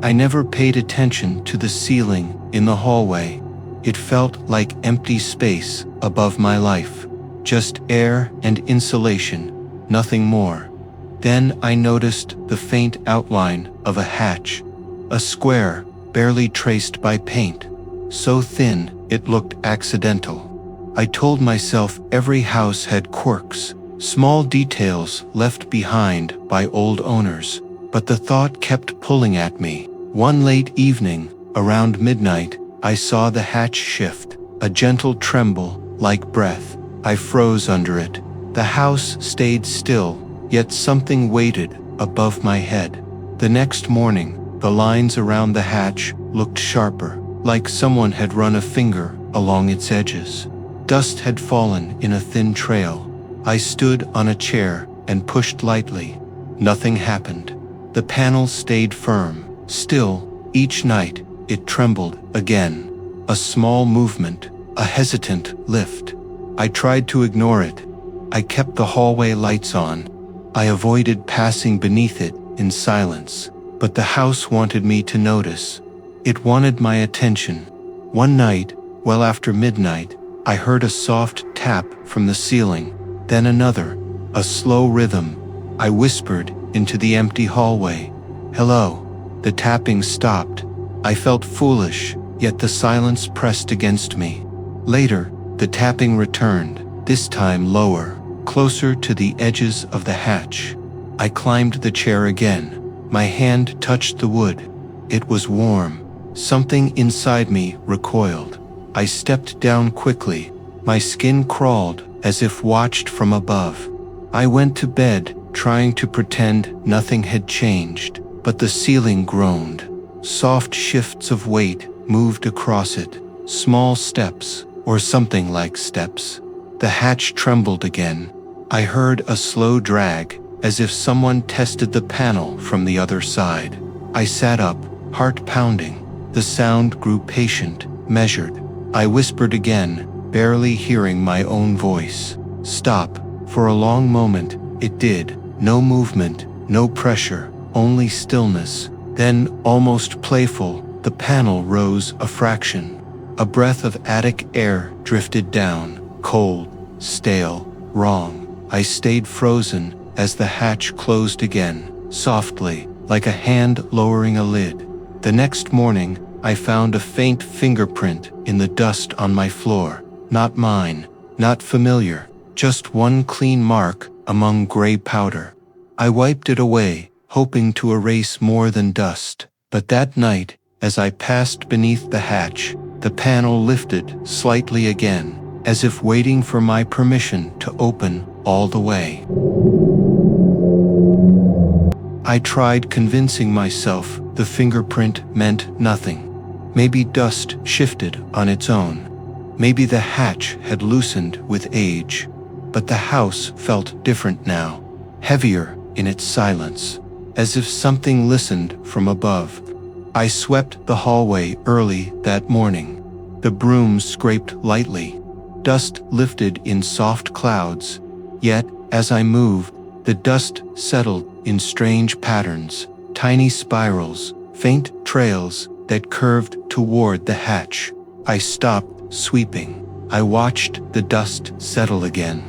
I never paid attention to the ceiling in the hallway. It felt like empty space above my life. Just air and insulation, nothing more. Then I noticed the faint outline of a hatch. A square, barely traced by paint. So thin, it looked accidental. I told myself every house had quirks, small details left behind by old owners. But the thought kept pulling at me. One late evening, around midnight, I saw the hatch shift, a gentle tremble, like breath. I froze under it. The house stayed still, yet something waited above my head. The next morning, the lines around the hatch looked sharper, like someone had run a finger along its edges. Dust had fallen in a thin trail. I stood on a chair and pushed lightly. Nothing happened. The panel stayed firm. Still, each night, it trembled again. A small movement, a hesitant lift. I tried to ignore it. I kept the hallway lights on. I avoided passing beneath it in silence. But the house wanted me to notice. It wanted my attention. One night, well after midnight, I heard a soft tap from the ceiling. Then another, a slow rhythm. I whispered into the empty hallway. "Hello." The tapping stopped. I felt foolish, yet the silence pressed against me. Later, the tapping returned, this time lower, closer to the edges of the hatch. I climbed the chair again. My hand touched the wood. It was warm. Something inside me recoiled. I stepped down quickly. My skin crawled as if watched from above. I went to bed, trying to pretend nothing had changed. But the ceiling groaned. Soft shifts of weight moved across it. Small steps, or something like steps. The hatch trembled again. I heard a slow drag, as if someone tested the panel from the other side. I sat up, heart pounding. The sound grew patient, measured. I whispered again, barely hearing my own voice. "Stop." For a long moment, it did. No movement, no pressure. Only stillness. Then, almost playful, the panel rose a fraction. A breath of attic air drifted down, cold, stale, wrong. I stayed frozen as the hatch closed again, softly, like a hand lowering a lid. The next morning, I found a faint fingerprint in the dust on my floor. Not mine, not familiar, just one clean mark among gray powder. I wiped it away, hoping to erase more than dust. But that night, as I passed beneath the hatch, the panel lifted slightly again, as if waiting for my permission to open all the way. I tried convincing myself the fingerprint meant nothing. Maybe dust shifted on its own. Maybe the hatch had loosened with age. But the house felt different now, heavier in its silence. As if something listened from above. I swept the hallway early that morning. The broom scraped lightly. Dust lifted in soft clouds. Yet, as I moved, the dust settled in strange patterns, tiny spirals, faint trails that curved toward the hatch. I stopped sweeping. I watched the dust settle again.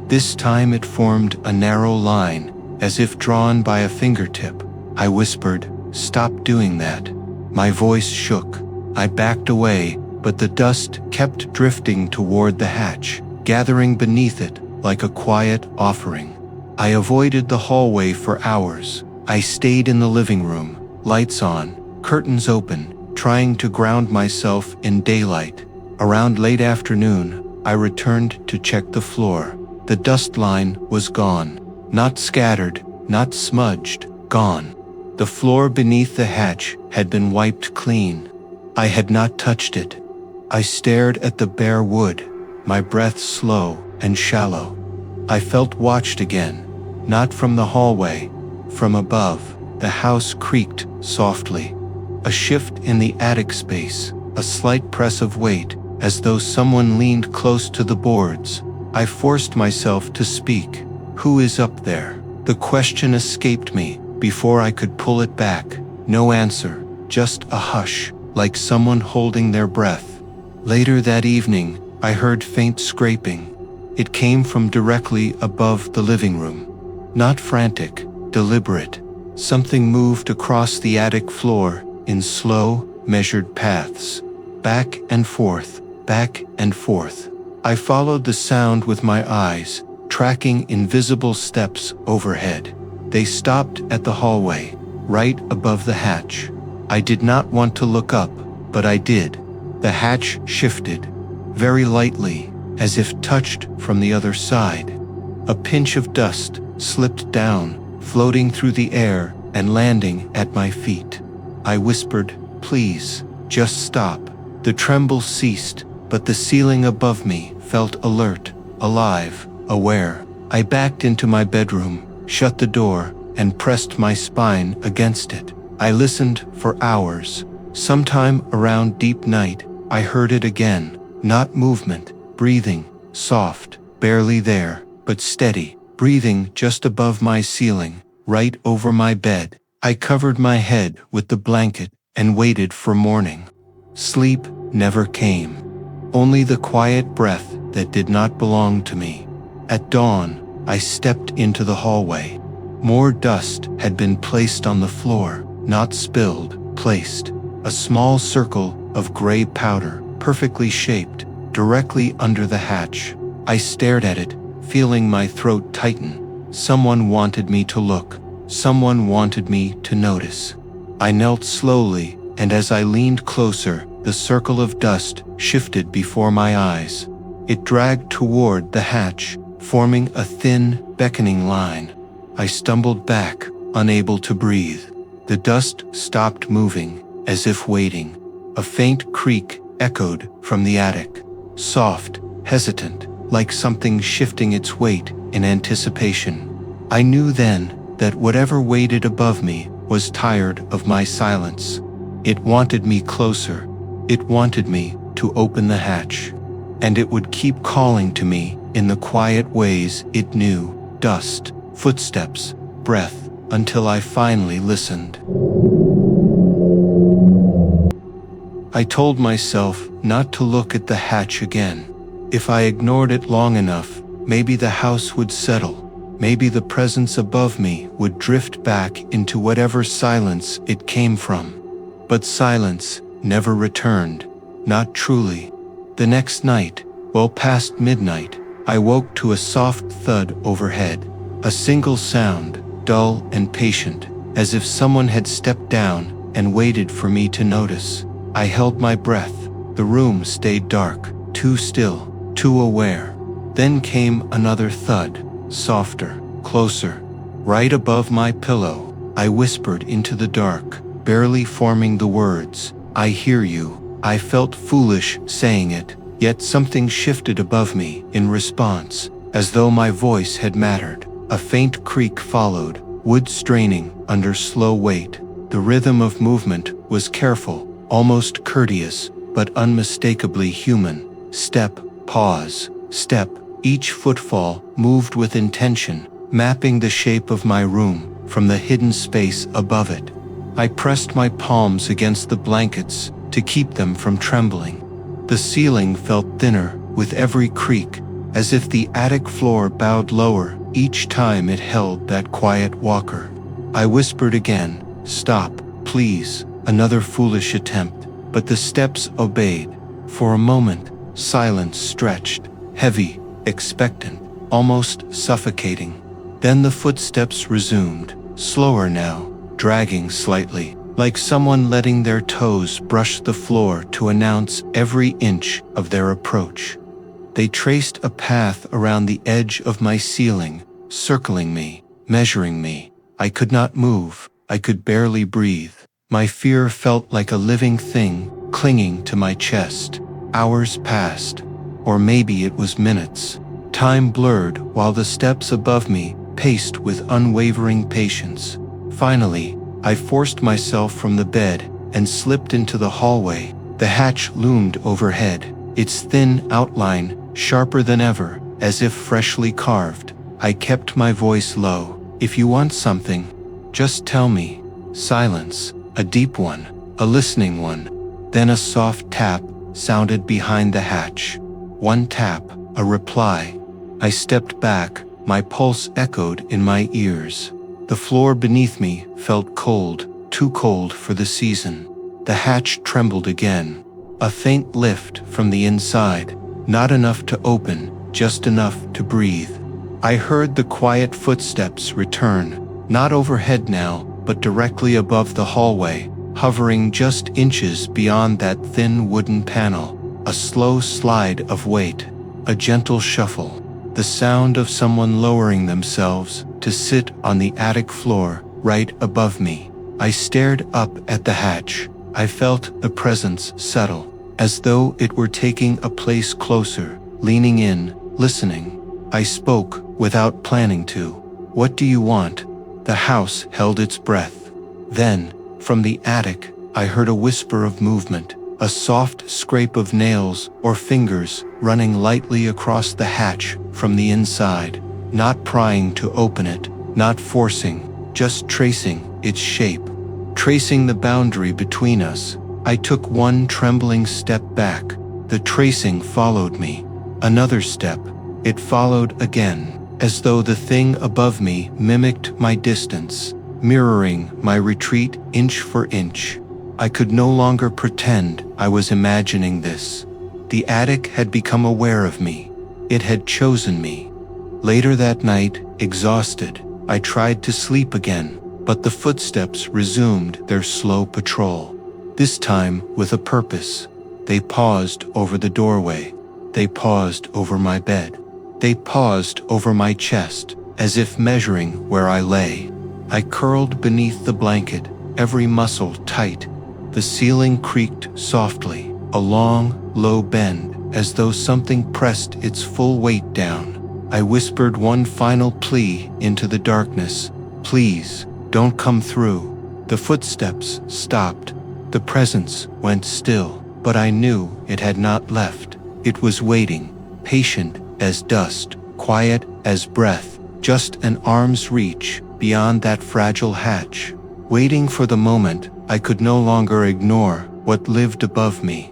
This time it formed a narrow line, as if drawn by a fingertip. I whispered, "Stop doing that." My voice shook. I backed away, but the dust kept drifting toward the hatch, gathering beneath it like a quiet offering. I avoided the hallway for hours. I stayed in the living room, lights on, curtains open, trying to ground myself in daylight. Around late afternoon, I returned to check the floor. The dust line was gone. Not scattered, not smudged, gone. The floor beneath the hatch had been wiped clean. I had not touched it. I stared at the bare wood, my breath slow and shallow. I felt watched again, not from the hallway, from above. The house creaked softly. A shift in the attic space, a slight press of weight, as though someone leaned close to the boards. I forced myself to speak. "Who is up there?" The question escaped me, before I could pull it back. No answer, just a hush, like someone holding their breath. Later that evening, I heard faint scraping. It came from directly above the living room. Not frantic, deliberate. Something moved across the attic floor in slow, measured paths. Back and forth, back and forth. I followed the sound with my eyes, tracking invisible steps overhead. They stopped at the hallway, right above the hatch. I did not want to look up, but I did. The hatch shifted, very lightly, as if touched from the other side. A pinch of dust slipped down, floating through the air and landing at my feet. I whispered, "Please, just stop." The tremble ceased, but the ceiling above me felt alert, alive, aware. I backed into my bedroom, shut the door, and pressed my spine against it. I listened for hours. Sometime around deep night, I heard it again. Not movement, breathing, soft, barely there, but steady, breathing just above my ceiling, right over my bed. I covered my head with the blanket and waited for morning. Sleep never came. Only the quiet breath that did not belong to me. At dawn, I stepped into the hallway. More dust had been placed on the floor, not spilled, placed. A small circle of gray powder, perfectly shaped, directly under the hatch. I stared at it, feeling my throat tighten. Someone wanted me to look. Someone wanted me to notice. I knelt slowly, and as I leaned closer, the circle of dust shifted before my eyes. It dragged toward the hatch, forming a thin, beckoning line. I stumbled back, unable to breathe. The dust stopped moving, as if waiting. A faint creak echoed from the attic. Soft, hesitant, like something shifting its weight in anticipation. I knew then that whatever waited above me was tired of my silence. It wanted me closer. It wanted me to open the hatch. And it would keep calling to me in the quiet ways it knew. Dust, footsteps, breath, until I finally listened. I told myself not to look at the hatch again. If I ignored it long enough, maybe the house would settle. Maybe the presence above me would drift back into whatever silence it came from. But silence never returned, not truly. The next night, well past midnight, I woke to a soft thud overhead. A single sound, dull and patient, as if someone had stepped down and waited for me to notice. I held my breath. The room stayed dark, too still, too aware. Then came another thud, softer, closer. Right above my pillow, I whispered into the dark, barely forming the words, "I hear you." I felt foolish saying it, yet something shifted above me in response, as though my voice had mattered. A faint creak followed, wood straining under slow weight. The rhythm of movement was careful, almost courteous, but unmistakably human. Step, pause, step. Each footfall moved with intention, mapping the shape of my room from the hidden space above it. I pressed my palms against the blankets to keep them from trembling. The ceiling felt thinner with every creak, as if the attic floor bowed lower each time it held that quiet walker. I whispered again, "Stop, please." Another foolish attempt, but the steps obeyed. For a moment, silence stretched, heavy, expectant, almost suffocating. Then the footsteps resumed, slower now, dragging slightly, like someone letting their toes brush the floor to announce every inch of their approach. They traced a path around the edge of my ceiling, circling me, measuring me. I could not move. I could barely breathe. My fear felt like a living thing clinging to my chest. Hours passed, or maybe it was minutes. Time blurred while the steps above me paced with unwavering patience. Finally, I forced myself from the bed and slipped into the hallway. The hatch loomed overhead, its thin outline sharper than ever, as if freshly carved. I kept my voice low. "If you want something, Just tell me. Silence, a deep one, a listening one. Then a soft tap sounded behind the hatch. One tap, a reply. I stepped back, my pulse echoed in my ears. The floor beneath me felt cold, too cold for the season. The hatch trembled again. A faint lift from the inside, not enough to open, just enough to breathe. I heard the quiet footsteps return, not overhead now, but directly above the hallway, hovering just inches beyond that thin wooden panel. A slow slide of weight, a gentle shuffle, the sound of someone lowering themselves to sit on the attic floor right above me. I stared up at the hatch. I felt the presence settle, as though it were taking a place closer, leaning in, listening. I spoke without planning to. What do you want? The house held its breath. Then, from the attic, I heard a whisper of movement, a soft scrape of nails or fingers running lightly across the hatch from the inside, not prying to open it, not forcing, just tracing its shape, tracing the boundary between us. I took one trembling step back. The tracing followed me. Another step. It followed again, as though the thing above me mimicked my distance, mirroring my retreat inch for inch. I could no longer pretend I was imagining this. The attic had become aware of me. It had chosen me. Later that night, exhausted, I tried to sleep again, but the footsteps resumed their slow patrol. This time with a purpose. They paused over the doorway. They paused over my bed. They paused over my chest, as if measuring where I lay. I curled beneath the blanket, every muscle tight. The ceiling creaked softly, a long, low bend, as though something pressed its full weight down. I whispered one final plea into the darkness. Please, don't come through. The footsteps stopped. The presence went still, but I knew it had not left. It was waiting, patient as dust, quiet as breath, just an arm's reach beyond that fragile hatch, waiting for the moment I could no longer ignore what lived above me.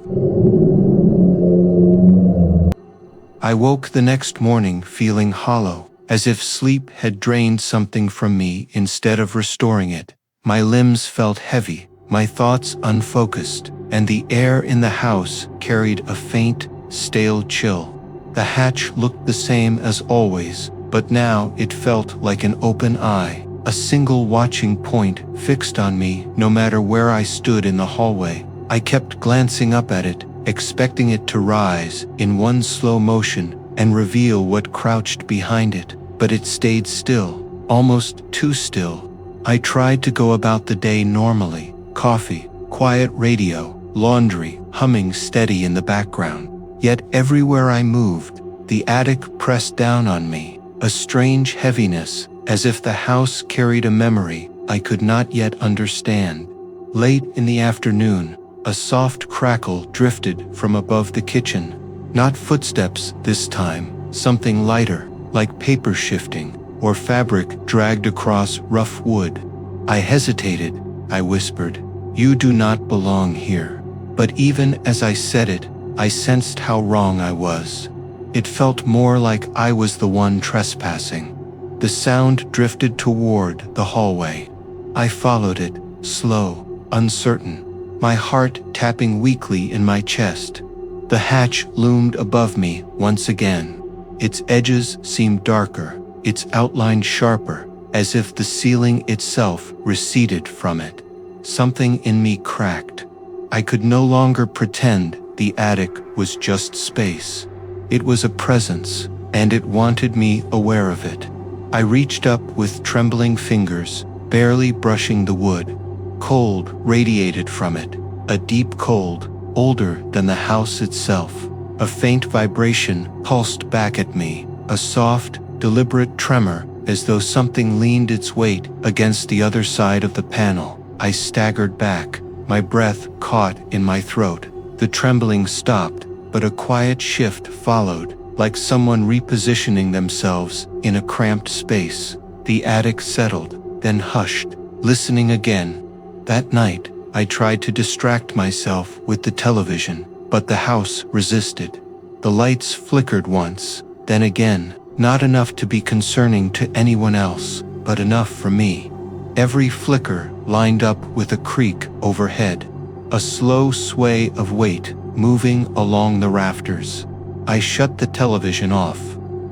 I woke the next morning feeling hollow, as if sleep had drained something from me instead of restoring it. My limbs felt heavy, my thoughts unfocused, and the air in the house carried a faint, stale chill. The hatch looked the same as always, but now it felt like an open eye, a single watching point fixed on me no matter where I stood in the hallway. I kept glancing up at it, expecting it to rise in one slow motion and reveal what crouched behind it, but it stayed still, almost too still. I tried to go about the day normally, coffee, quiet radio, laundry humming steady in the background. Yet everywhere I moved, the attic pressed down on me, a strange heaviness, as if the house carried a memory I could not yet understand. Late in the afternoon, a soft crackle drifted from above the kitchen. Not footsteps this time, something lighter, like paper shifting, or fabric dragged across rough wood. I hesitated. I whispered, "You do not belong here." But even as I said it, I sensed how wrong I was. It felt more like I was the one trespassing. The sound drifted toward the hallway. I followed it, slow, uncertain, my heart tapping weakly in my chest. The hatch loomed above me once again. Its edges seemed darker, its outline sharper, as if the ceiling itself receded from it. Something in me cracked. I could no longer pretend the attic was just space. It was a presence, and it wanted me aware of it. I reached up with trembling fingers, barely brushing the wood. Cold radiated from it, a deep cold, older than the house itself. A faint vibration pulsed back at me, a soft, deliberate tremor, as though something leaned its weight against the other side of the panel. I staggered back, my breath caught in my throat. The trembling stopped, but a quiet shift followed, like someone repositioning themselves in a cramped space. The attic settled, then hushed. listening again. That night, I tried to distract myself with the television, but the house resisted. The lights flickered once, then again, not enough to be concerning to anyone else, but enough for me. Every flicker lined up with a creak overhead, a slow sway of weight moving along the rafters. I shut the television off.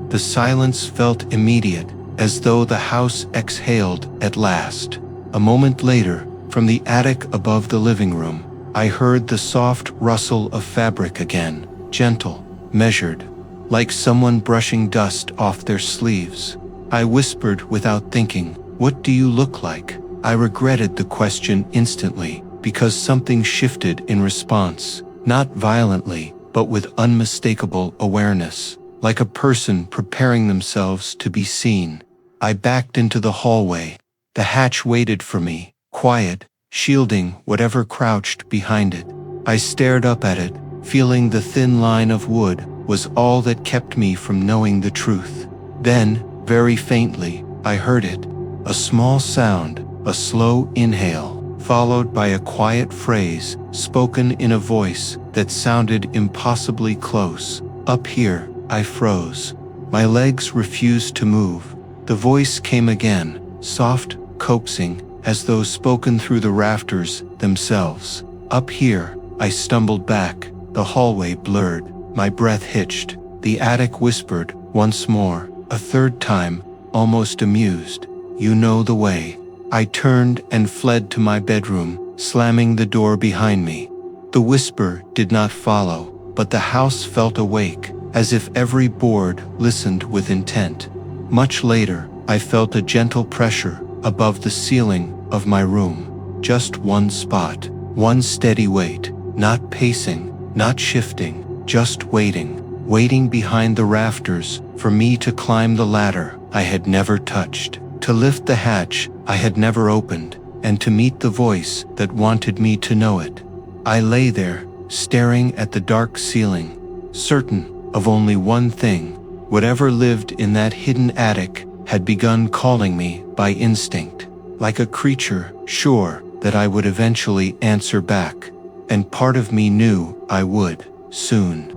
The silence felt immediate, as though the house exhaled at last. A moment later, from the attic above the living room, I heard the soft rustle of fabric again, gentle, measured, like someone brushing dust off their sleeves. I whispered without thinking, "What do you look like?" I regretted the question instantly, because something shifted in response, not violently, but with unmistakable awareness, like a person preparing themselves to be seen. I backed into the hallway. The hatch waited for me, quiet, shielding whatever crouched behind it. I stared up at it, feeling the thin line of wood was all that kept me from knowing the truth. Then, very faintly, I heard it. A small sound, a slow inhale, followed by a quiet phrase, spoken in a voice that sounded impossibly close. Up here, I froze. My legs refused to move. The voice came again, soft, coaxing, as though spoken through the rafters themselves. Up here, I stumbled back. The hallway blurred. My breath hitched. The attic whispered, once more, a third time, almost amused. "You know the way." I turned and fled to my bedroom, slamming the door behind me. The whisper did not follow, but the house felt awake, as if every board listened with intent. Much later, I felt a gentle pressure above the ceiling of my room. Just one spot, one steady weight, not pacing, not shifting, just waiting behind the rafters for me to climb the ladder I had never touched, to lift the hatch I had never opened, and to meet the voice that wanted me to know it. I lay there, staring at the dark ceiling, certain of only one thing: whatever lived in that hidden attic had begun calling me by instinct, like a creature sure that I would eventually answer back, and part of me knew I would, soon.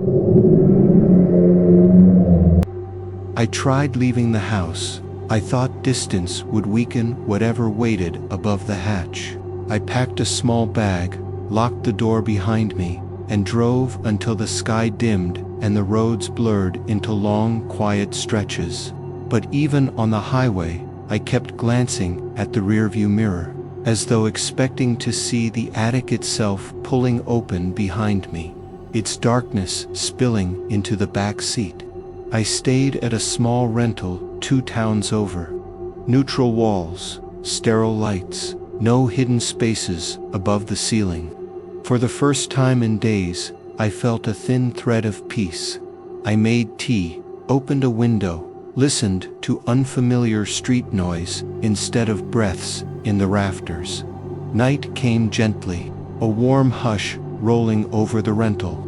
I tried leaving the house. I thought distance would weaken whatever waited above the hatch. I packed a small bag, locked the door behind me, and drove until the sky dimmed and the roads blurred into long, quiet stretches. But even on the highway, I kept glancing at the rearview mirror, as though expecting to see the attic itself pulling open behind me, its darkness spilling into the back seat. I stayed at a small rental 2 towns over. Neutral walls, sterile lights, no hidden spaces above the ceiling. For the first time in days, I felt a thin thread of peace. I made tea, opened a window, listened to unfamiliar street noise instead of breaths in the rafters. Night came gently, a warm hush rolling over the rental.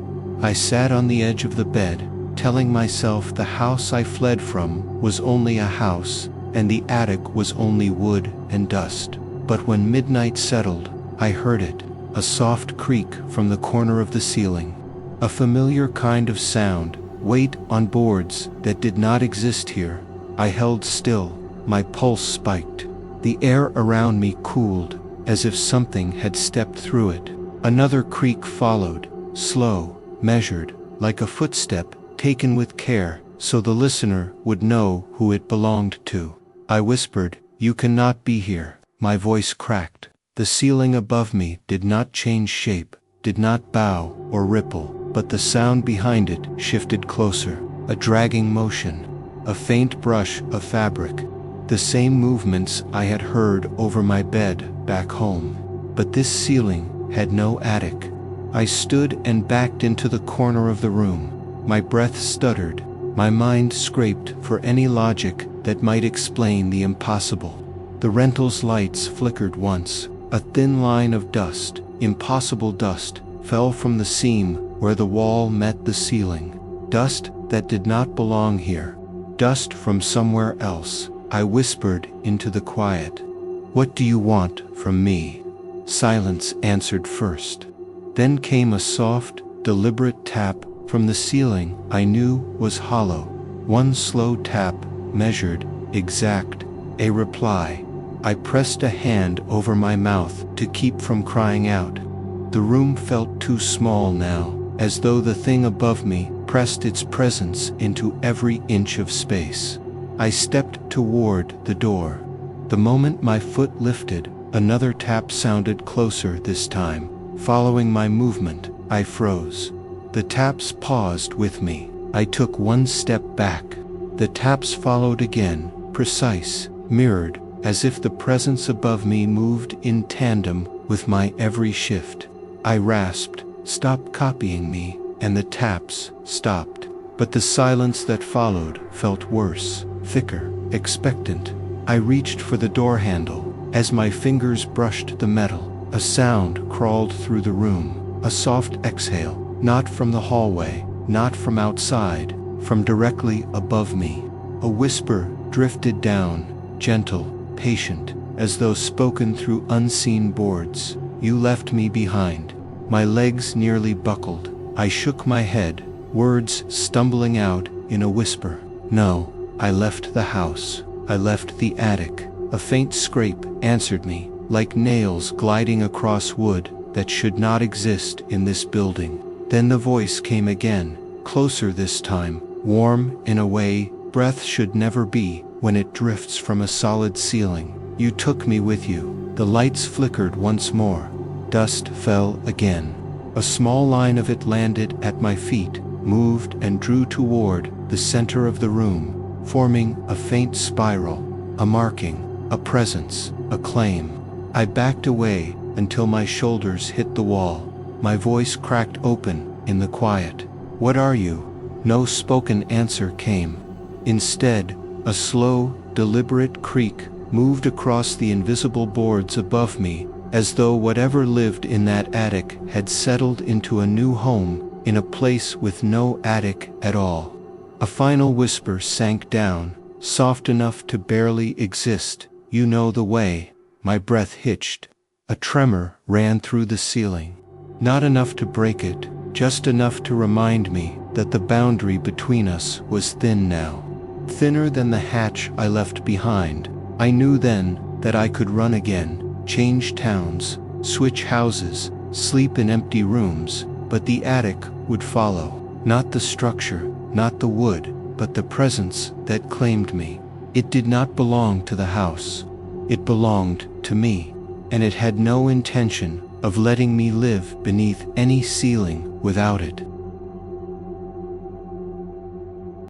I sat on the edge of the bed, telling myself the house I fled from was only a house, and the attic was only wood and dust. But when midnight settled, I heard it, a soft creak from the corner of the ceiling. A familiar kind of sound, weight on boards that did not exist here. I held still, my pulse spiked. The air around me cooled, as if something had stepped through it. Another creak followed, slow, measured, like a footstep taken with care, so the listener would know who it belonged to. I whispered, "You cannot be here." My voice cracked. The ceiling above me did not change shape, did not bow or ripple, but the sound behind it shifted closer, a dragging motion, a faint brush of fabric, the same movements I had heard over my bed back home. But this ceiling had no attic. I stood and backed into the corner of the room. My breath stuttered, my mind scraped for any logic that might explain the impossible. The rental's lights flickered once. A thin line of dust, impossible dust, fell from the seam where the wall met the ceiling. Dust that did not belong here. Dust from somewhere else. I whispered into the quiet, "What do you want from me?" Silence answered first. Then came a soft, deliberate tap from the ceiling I knew was hollow. One slow tap, measured, exact, a reply. I pressed a hand over my mouth to keep from crying out. The room felt too small now, as though the thing above me pressed its presence into every inch of space. I stepped toward the door. The moment my foot lifted, another tap sounded closer this time. Following my movement, I froze. The taps paused with me. I took one step back. The taps followed again, precise, mirrored, as if the presence above me moved in tandem with my every shift. I rasped, "Stop copying me," and the taps stopped. But the silence that followed felt worse, thicker, expectant. I reached for the door handle. As my fingers brushed the metal, a sound crawled through the room, a soft exhale, not from the hallway, not from outside, from directly above me. A whisper drifted down, gentle, patient, as though spoken through unseen boards. "You left me behind." My legs nearly buckled. I shook my head, words stumbling out in a whisper. "No, I left the house. I left the attic." A faint scrape answered me, like nails gliding across wood that should not exist in this building. Then the voice came again, closer this time, warm in a way breath should never be when it drifts from a solid ceiling. "You took me with you." The lights flickered once more. Dust fell again. A small line of it landed at my feet, moved and drew toward the center of the room, forming a faint spiral, a marking, a presence, a claim. I backed away until my shoulders hit the wall. My voice cracked open in the quiet. "What are you?" No spoken answer came. Instead, a slow, deliberate creak moved across the invisible boards above me, as though whatever lived in that attic had settled into a new home in a place with no attic at all. A final whisper sank down, soft enough to barely exist. "You know the way." My breath hitched. A tremor ran through the ceiling. Not enough to break it, just enough to remind me that the boundary between us was thin now. Thinner than the hatch I left behind. I knew then that I could run again, change towns, switch houses, sleep in empty rooms, but the attic would follow. Not the structure, not the wood, but the presence that claimed me. It did not belong to the house. It belonged to me, and it had no intention of letting me live beneath any ceiling without it.